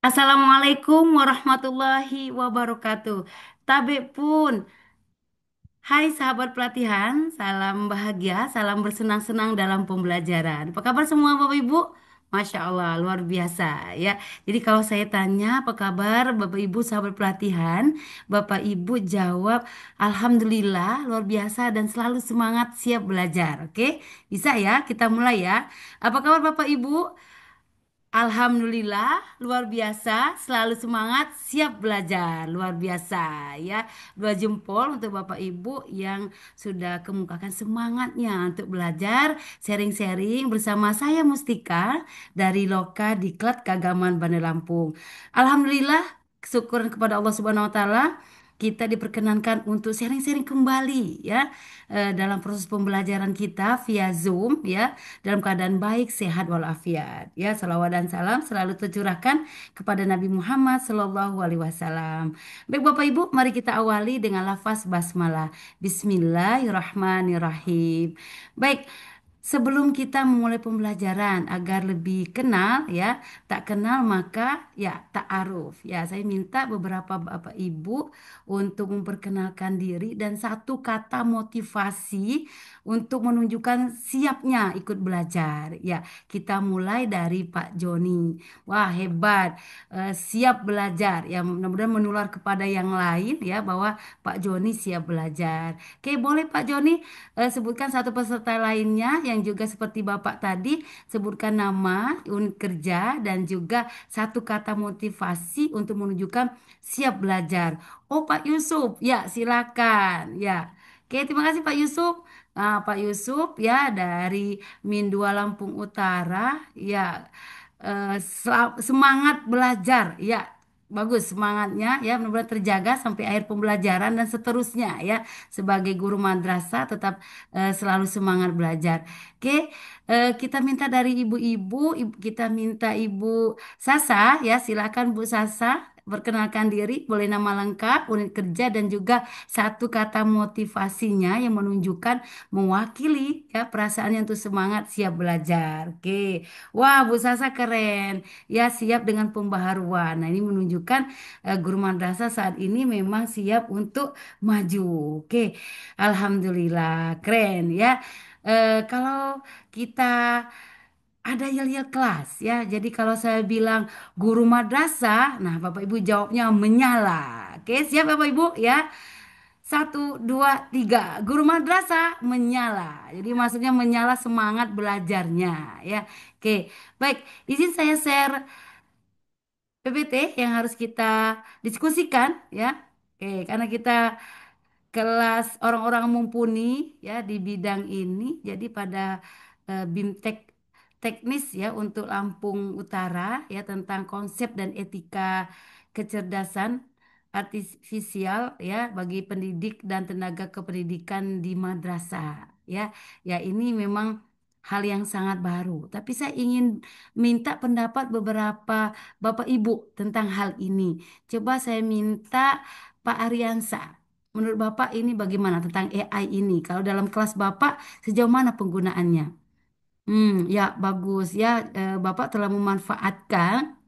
Assalamualaikum warahmatullahi wabarakatuh. Tabe pun, hai sahabat pelatihan, salam bahagia, salam bersenang-senang dalam pembelajaran. Apa kabar semua Bapak Ibu? Masya Allah, luar biasa ya. Jadi kalau saya tanya apa kabar Bapak Ibu sahabat pelatihan, Bapak Ibu jawab Alhamdulillah, luar biasa dan selalu semangat siap belajar. Oke, bisa ya? Kita mulai ya. Apa kabar Bapak Ibu? Alhamdulillah, luar biasa, selalu semangat, siap belajar, luar biasa ya. Dua jempol untuk Bapak Ibu yang sudah kemukakan semangatnya untuk belajar, sharing-sharing bersama saya Mustika dari Loka Diklat Kagaman Bandar Lampung. Alhamdulillah, syukur kepada Allah Subhanahu wa taala. Kita diperkenankan untuk sharing-sharing kembali ya dalam proses pembelajaran kita via Zoom ya dalam keadaan baik, sehat walafiat. Ya, salawat dan salam selalu tercurahkan kepada Nabi Muhammad Sallallahu Alaihi Wasallam. Baik Bapak Ibu, mari kita awali dengan lafaz basmalah. Bismillahirrahmanirrahim. Baik, sebelum kita memulai pembelajaran agar lebih kenal ya, tak kenal maka ya tak aruf. Ya, saya minta beberapa Bapak Ibu untuk memperkenalkan diri dan satu kata motivasi untuk menunjukkan siapnya ikut belajar. Ya, kita mulai dari Pak Joni. Wah, hebat. Siap belajar. Ya, mudah-mudahan menular kepada yang lain ya bahwa Pak Joni siap belajar. Oke, boleh Pak Joni sebutkan satu peserta lainnya yang juga seperti Bapak tadi, sebutkan nama, unit kerja, dan juga satu kata motivasi untuk menunjukkan siap belajar. Oh, Pak Yusuf, ya silakan. Ya, oke, terima kasih Pak Yusuf. Nah, Pak Yusuf ya dari Min 2 Lampung Utara, ya semangat belajar, ya. Bagus semangatnya ya benar-benar terjaga sampai akhir pembelajaran dan seterusnya ya sebagai guru madrasah tetap selalu semangat belajar. Oke, kita minta dari ibu-ibu, kita minta Ibu Sasa ya, silakan Bu Sasa. Perkenalkan diri, boleh nama lengkap, unit kerja, dan juga satu kata motivasinya yang menunjukkan mewakili ya perasaannya untuk semangat siap belajar. Oke, wah Bu Sasa keren ya, siap dengan pembaharuan. Nah ini menunjukkan guru madrasah saat ini memang siap untuk maju. Oke, Alhamdulillah keren ya. Kalau kita ada yel-yel kelas ya. Jadi kalau saya bilang guru madrasah, nah Bapak Ibu jawabnya menyala. Oke, siap Bapak Ibu ya. Satu, dua, tiga. Guru madrasah menyala. Jadi maksudnya menyala semangat belajarnya ya. Oke, baik. Izin saya share PPT yang harus kita diskusikan ya. Oke, karena kita kelas orang-orang mumpuni ya di bidang ini. Jadi pada BIMTEK teknis ya untuk Lampung Utara ya tentang konsep dan etika kecerdasan artifisial ya bagi pendidik dan tenaga kependidikan di madrasah ya. Ya ini memang hal yang sangat baru. Tapi saya ingin minta pendapat beberapa Bapak Ibu tentang hal ini. Coba saya minta Pak Ariansa. Menurut Bapak ini bagaimana tentang AI ini? Kalau dalam kelas Bapak sejauh mana penggunaannya? Ya bagus ya. Bapak telah memanfaatkan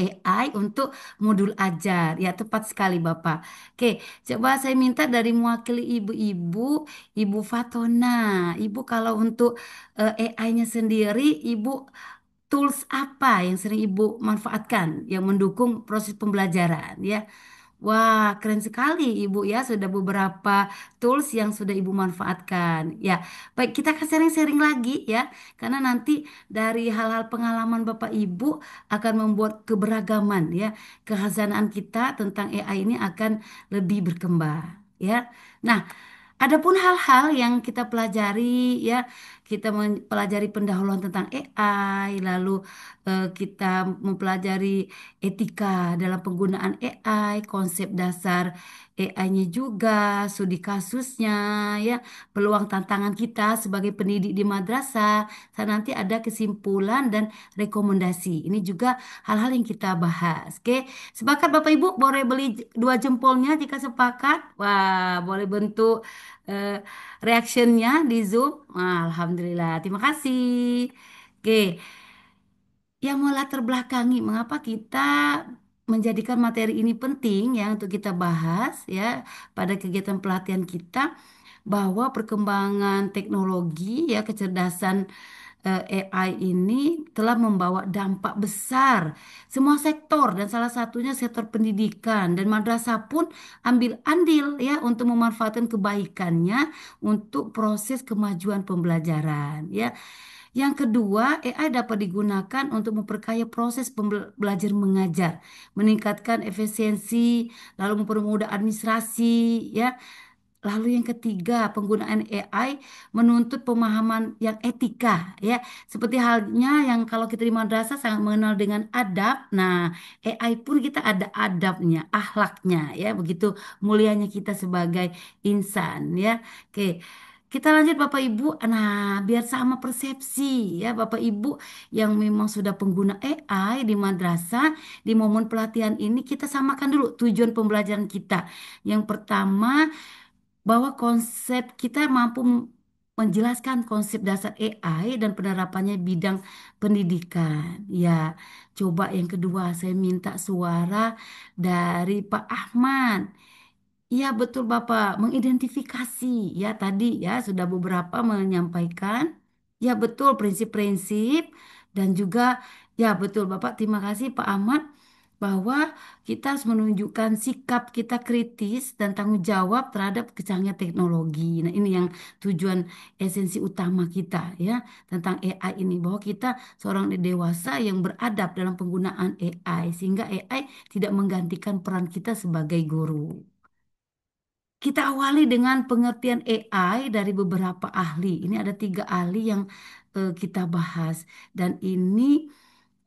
AI untuk modul ajar. Ya tepat sekali Bapak. Oke, coba saya minta dari mewakili ibu-ibu, Ibu Fatona. Ibu kalau untuk AI-nya sendiri, Ibu tools apa yang sering Ibu manfaatkan yang mendukung proses pembelajaran ya? Wah, keren sekali Ibu ya, sudah beberapa tools yang sudah Ibu manfaatkan. Ya, baik kita akan sharing-sharing lagi ya, karena nanti dari hal-hal pengalaman Bapak Ibu akan membuat keberagaman ya, kehazanaan kita tentang AI ini akan lebih berkembang ya. Nah, adapun hal-hal yang kita pelajari ya, kita mempelajari pendahuluan tentang AI, lalu kita mempelajari etika dalam penggunaan AI, konsep dasar AI-nya juga, studi kasusnya, ya, peluang tantangan kita sebagai pendidik di madrasah. Nanti ada kesimpulan dan rekomendasi. Ini juga hal-hal yang kita bahas. Oke, sepakat Bapak Ibu? Boleh beli dua jempolnya jika sepakat. Wah, boleh bentuk eh, reactionnya di Zoom. Wah, Alhamdulillah, terima kasih. Oke. yang melatar belakangi mengapa kita menjadikan materi ini penting ya untuk kita bahas ya pada kegiatan pelatihan kita, bahwa perkembangan teknologi ya kecerdasan AI ini telah membawa dampak besar semua sektor, dan salah satunya sektor pendidikan, dan madrasah pun ambil andil ya untuk memanfaatkan kebaikannya untuk proses kemajuan pembelajaran ya. Yang kedua, AI dapat digunakan untuk memperkaya proses belajar mengajar, meningkatkan efisiensi, lalu mempermudah administrasi ya. Lalu yang ketiga, penggunaan AI menuntut pemahaman yang etika ya. Seperti halnya yang kalau kita di madrasah sangat mengenal dengan adab. Nah, AI pun kita ada adabnya, akhlaknya ya. Begitu mulianya kita sebagai insan ya. Oke. Kita lanjut Bapak Ibu. Nah, biar sama persepsi ya Bapak Ibu yang memang sudah pengguna AI di madrasah, di momen pelatihan ini kita samakan dulu tujuan pembelajaran kita. Yang pertama, bahwa konsep kita mampu menjelaskan konsep dasar AI dan penerapannya bidang pendidikan. Ya, coba yang kedua saya minta suara dari Pak Ahmad. Iya betul Bapak, mengidentifikasi ya tadi ya sudah beberapa menyampaikan. Ya betul prinsip-prinsip, dan juga ya betul Bapak, terima kasih Pak Ahmad, bahwa kita harus menunjukkan sikap kita kritis dan tanggung jawab terhadap kecanggihan teknologi. Nah, ini yang tujuan esensi utama kita ya tentang AI ini, bahwa kita seorang dewasa yang beradab dalam penggunaan AI sehingga AI tidak menggantikan peran kita sebagai guru. Kita awali dengan pengertian AI dari beberapa ahli. Ini ada tiga ahli yang kita bahas, dan ini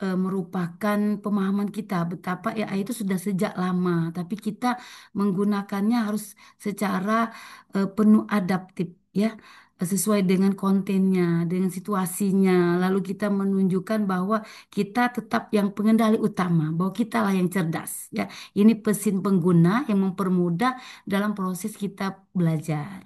merupakan pemahaman kita betapa AI itu sudah sejak lama, tapi kita menggunakannya harus secara penuh adaptif ya, sesuai dengan kontennya, dengan situasinya. Lalu kita menunjukkan bahwa kita tetap yang pengendali utama, bahwa kita lah yang cerdas ya. Ini pesin pengguna yang mempermudah dalam proses kita belajar.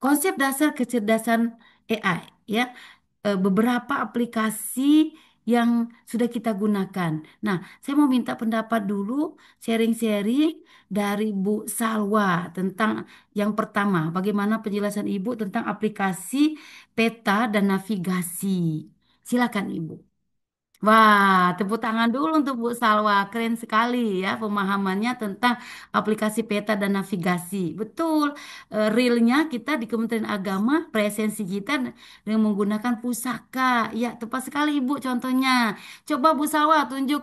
Konsep dasar kecerdasan AI ya, beberapa aplikasi yang sudah kita gunakan. Nah, saya mau minta pendapat dulu, sharing-sharing dari Bu Salwa tentang yang pertama, bagaimana penjelasan Ibu tentang aplikasi peta dan navigasi. Silakan Ibu. Wah, tepuk tangan dulu untuk Bu Salwa. Keren sekali ya pemahamannya tentang aplikasi peta dan navigasi. Betul, realnya kita di Kementerian Agama, presensi kita dengan menggunakan pusaka. Ya, tepat sekali Ibu contohnya. Coba Bu Salwa tunjuk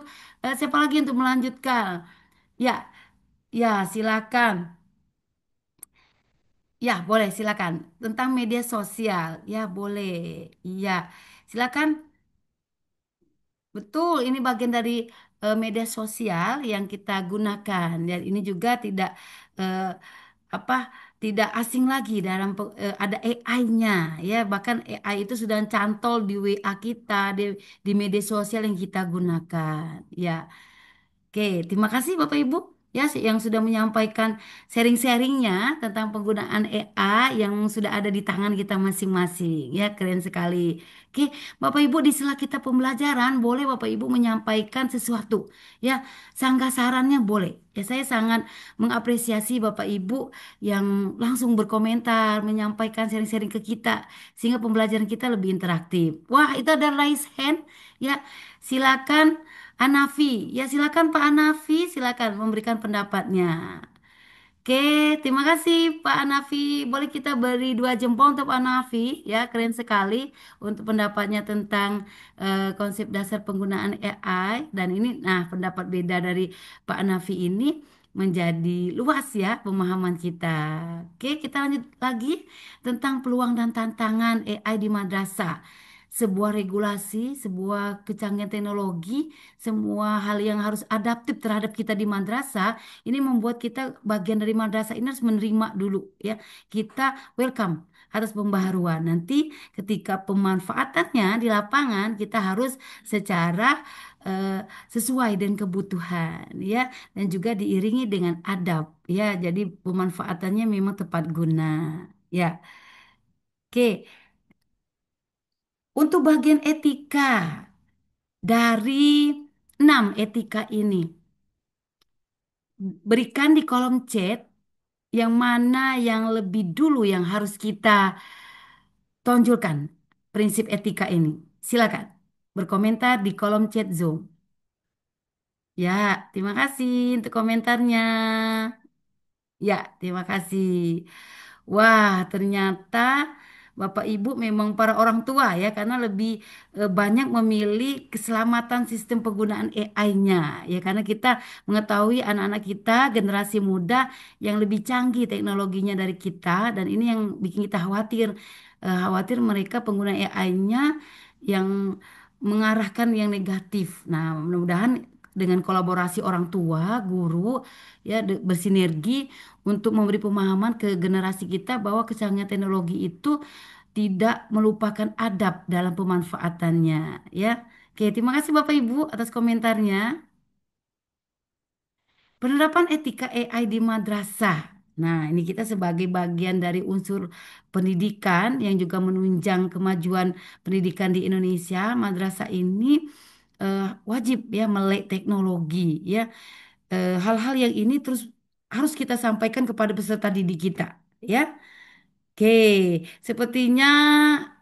siapa lagi untuk melanjutkan. Ya, ya silakan. Ya, boleh silakan. Tentang media sosial. Ya, boleh. Iya, silakan. Betul, ini bagian dari media sosial yang kita gunakan, dan ini juga tidak eh, apa tidak asing lagi dalam ada AI-nya ya, bahkan AI itu sudah cantol di WA kita, di media sosial yang kita gunakan ya. Oke, terima kasih Bapak Ibu ya yang sudah menyampaikan sharing-sharingnya tentang penggunaan AI yang sudah ada di tangan kita masing-masing ya, keren sekali. Oke, Bapak Ibu di sela kita pembelajaran boleh Bapak Ibu menyampaikan sesuatu ya, sanggah sarannya boleh. Ya saya sangat mengapresiasi Bapak Ibu yang langsung berkomentar, menyampaikan sharing-sharing ke kita sehingga pembelajaran kita lebih interaktif. Wah, itu ada raise hand ya. Silakan Anafi, ya silakan Pak Anafi, silakan memberikan pendapatnya. Oke, terima kasih Pak Anafi. Boleh kita beri dua jempol untuk Pak Anafi, ya keren sekali untuk pendapatnya tentang konsep dasar penggunaan AI. Dan ini, nah pendapat beda dari Pak Anafi ini menjadi luas ya pemahaman kita. Oke, kita lanjut lagi tentang peluang dan tantangan AI di madrasah. Sebuah regulasi, sebuah kecanggihan teknologi, semua hal yang harus adaptif terhadap kita di madrasah, ini membuat kita bagian dari madrasah ini harus menerima dulu ya. Kita welcome atas pembaharuan. Nanti ketika pemanfaatannya di lapangan kita harus secara sesuai dengan kebutuhan ya, dan juga diiringi dengan adab ya. Jadi pemanfaatannya memang tepat guna ya. Oke, untuk bagian etika. Dari 6 etika ini, berikan di kolom chat yang mana yang lebih dulu yang harus kita tonjolkan prinsip etika ini. Silakan berkomentar di kolom chat Zoom. Ya, terima kasih untuk komentarnya. Ya, terima kasih. Wah, ternyata Bapak Ibu memang para orang tua ya, karena lebih banyak memilih keselamatan sistem penggunaan AI-nya ya, karena kita mengetahui anak-anak kita generasi muda yang lebih canggih teknologinya dari kita, dan ini yang bikin kita khawatir. Khawatir mereka pengguna AI-nya yang mengarahkan yang negatif. Nah, mudah-mudahan dengan kolaborasi orang tua, guru ya bersinergi untuk memberi pemahaman ke generasi kita bahwa kecanggihan teknologi itu tidak melupakan adab dalam pemanfaatannya ya. Oke, terima kasih Bapak Ibu atas komentarnya. Penerapan etika AI di madrasah. Nah, ini kita sebagai bagian dari unsur pendidikan yang juga menunjang kemajuan pendidikan di Indonesia. Madrasah ini wajib ya melek teknologi ya. Hal-hal yang ini terus harus kita sampaikan kepada peserta didik kita ya. Oke, sepertinya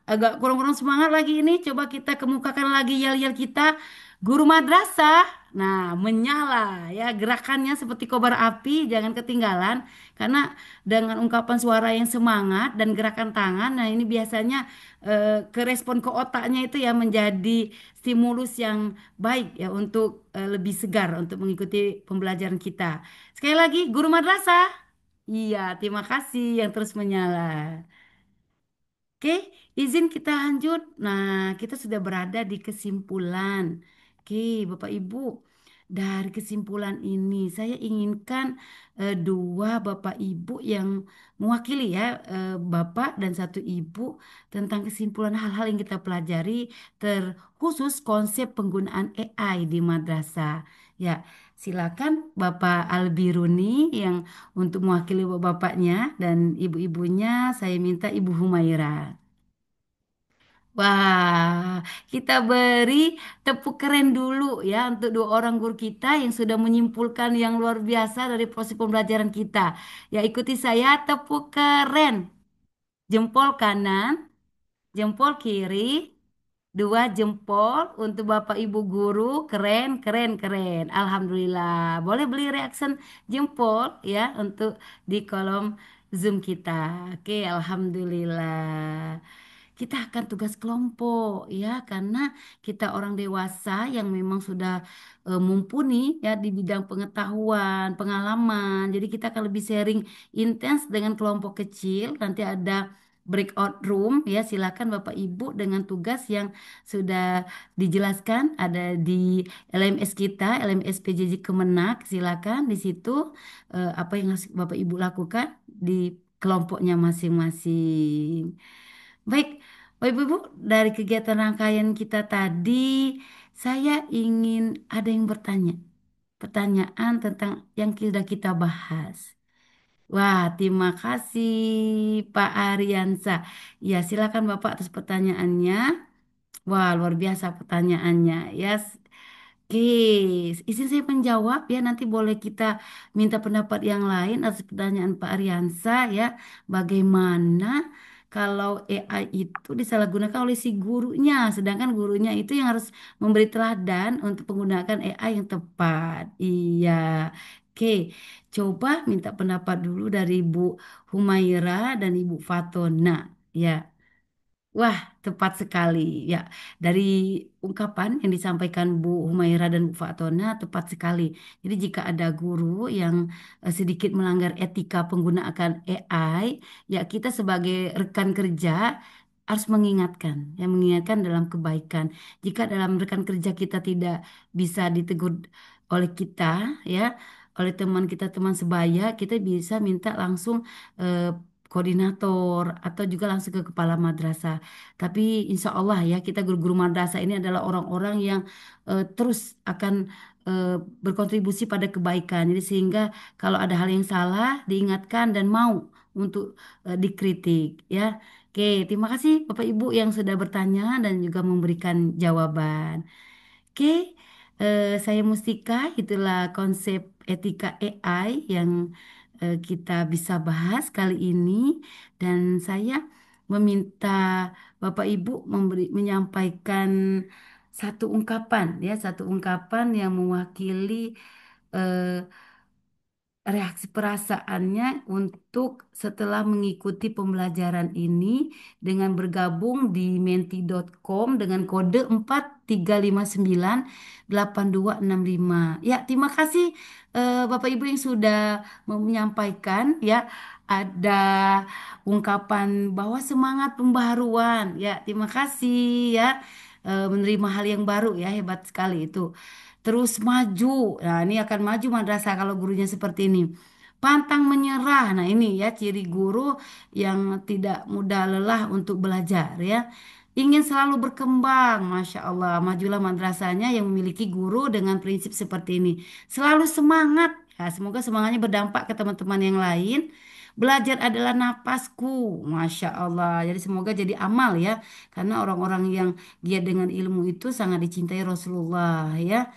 agak kurang-kurang semangat lagi ini. Coba kita kemukakan lagi yel-yel kita. Guru madrasah. Nah, menyala ya, gerakannya seperti kobar api, jangan ketinggalan. Karena dengan ungkapan suara yang semangat dan gerakan tangan, nah ini biasanya ke respon ke otaknya itu ya menjadi stimulus yang baik ya untuk lebih segar untuk mengikuti pembelajaran kita. Sekali lagi, guru madrasah. Iya, terima kasih yang terus menyala. Oke, izin kita lanjut. Nah, kita sudah berada di kesimpulan. Oke, Bapak Ibu, dari kesimpulan ini saya inginkan dua Bapak Ibu yang mewakili ya, Bapak dan satu Ibu tentang kesimpulan hal-hal yang kita pelajari, terkhusus konsep penggunaan AI di madrasah. Ya, silakan Bapak Albiruni yang untuk mewakili bapaknya dan ibu-ibunya, saya minta Ibu Humaira. Wah, kita beri tepuk keren dulu ya untuk dua orang guru kita yang sudah menyimpulkan yang luar biasa dari proses pembelajaran kita. Ya, ikuti saya, tepuk keren. Jempol kanan, jempol kiri, dua jempol untuk Bapak Ibu guru. Keren, keren, keren. Alhamdulillah. Boleh beli reaction jempol ya untuk di kolom Zoom kita. Oke, Alhamdulillah. Kita akan tugas kelompok ya, karena kita orang dewasa yang memang sudah mumpuni ya di bidang pengetahuan, pengalaman. Jadi kita akan lebih sharing intens dengan kelompok kecil. Nanti ada breakout room ya, silakan Bapak Ibu dengan tugas yang sudah dijelaskan ada di LMS kita, LMS PJJ Kemenak. Silakan di situ apa yang harus Bapak Ibu lakukan di kelompoknya masing-masing. Baik, Bapak Ibu, dari kegiatan rangkaian kita tadi, saya ingin ada yang bertanya. Pertanyaan tentang yang sudah kita bahas. Wah, terima kasih Pak Ariansa. Ya, silakan Bapak atas pertanyaannya. Wah, luar biasa pertanyaannya. Ya, oke, izin saya menjawab ya. Nanti boleh kita minta pendapat yang lain atas pertanyaan Pak Ariansa ya. Bagaimana kalau AI itu disalahgunakan oleh si gurunya, sedangkan gurunya itu yang harus memberi teladan untuk menggunakan AI yang tepat. Iya, oke. Coba minta pendapat dulu dari Ibu Humaira dan Ibu Fatona. Ya. Wah, tepat sekali. Ya, dari ungkapan yang disampaikan Bu Humaira dan Bu Fatona tepat sekali. Jadi jika ada guru yang sedikit melanggar etika penggunaan AI, ya kita sebagai rekan kerja harus mengingatkan, yang mengingatkan dalam kebaikan. Jika dalam rekan kerja kita tidak bisa ditegur oleh kita, ya, oleh teman kita, teman sebaya, kita bisa minta langsung eh, koordinator atau juga langsung ke kepala madrasah. Tapi insya Allah ya kita guru-guru madrasah ini adalah orang-orang yang terus akan eh, berkontribusi pada kebaikan. Jadi sehingga kalau ada hal yang salah diingatkan dan mau untuk dikritik ya. Oke, terima kasih Bapak Ibu yang sudah bertanya dan juga memberikan jawaban. Oke, saya Mustika, itulah konsep etika AI yang kita bisa bahas kali ini. Dan saya meminta Bapak Ibu menyampaikan satu ungkapan, ya, satu ungkapan yang mewakili eh, reaksi perasaannya untuk setelah mengikuti pembelajaran ini dengan bergabung di menti.com dengan kode 435982265. Ya, terima kasih Bapak Ibu yang sudah menyampaikan, ya, ada ungkapan bahwa semangat pembaharuan. Ya, terima kasih ya, menerima hal yang baru, ya, hebat sekali itu. Terus maju. Nah, ini akan maju madrasah kalau gurunya seperti ini. Pantang menyerah. Nah, ini ya ciri guru yang tidak mudah lelah untuk belajar, ya. Ingin selalu berkembang. Masya Allah. Majulah madrasahnya yang memiliki guru dengan prinsip seperti ini. Selalu semangat. Ya, semoga semangatnya berdampak ke teman-teman yang lain. Belajar adalah napasku. Masya Allah. Jadi semoga jadi amal, ya. Karena orang-orang yang giat dengan ilmu itu sangat dicintai Rasulullah, ya.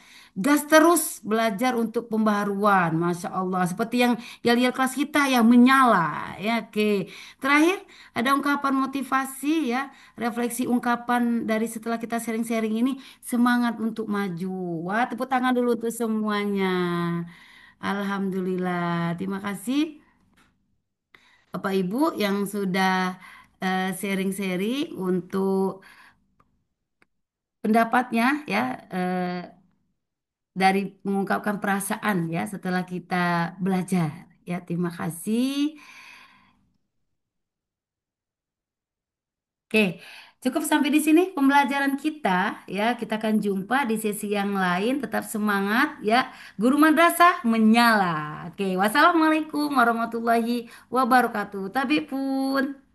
Gas terus belajar untuk pembaharuan, Masya Allah. Seperti yang yel-yel kelas kita yang menyala, ya. Oke. Terakhir, ada ungkapan motivasi, ya. Refleksi ungkapan dari setelah kita sharing-sharing ini, semangat untuk maju. Wah, tepuk tangan dulu untuk semuanya. Alhamdulillah. Terima kasih Bapak Ibu yang sudah sharing-sharing untuk pendapatnya, ya. Dari mengungkapkan perasaan, ya, setelah kita belajar. Ya, terima kasih. Oke, cukup sampai di sini pembelajaran kita, ya. Kita akan jumpa di sesi yang lain. Tetap semangat, ya. Guru madrasah menyala. Oke, wassalamualaikum warahmatullahi wabarakatuh. Tapi pun.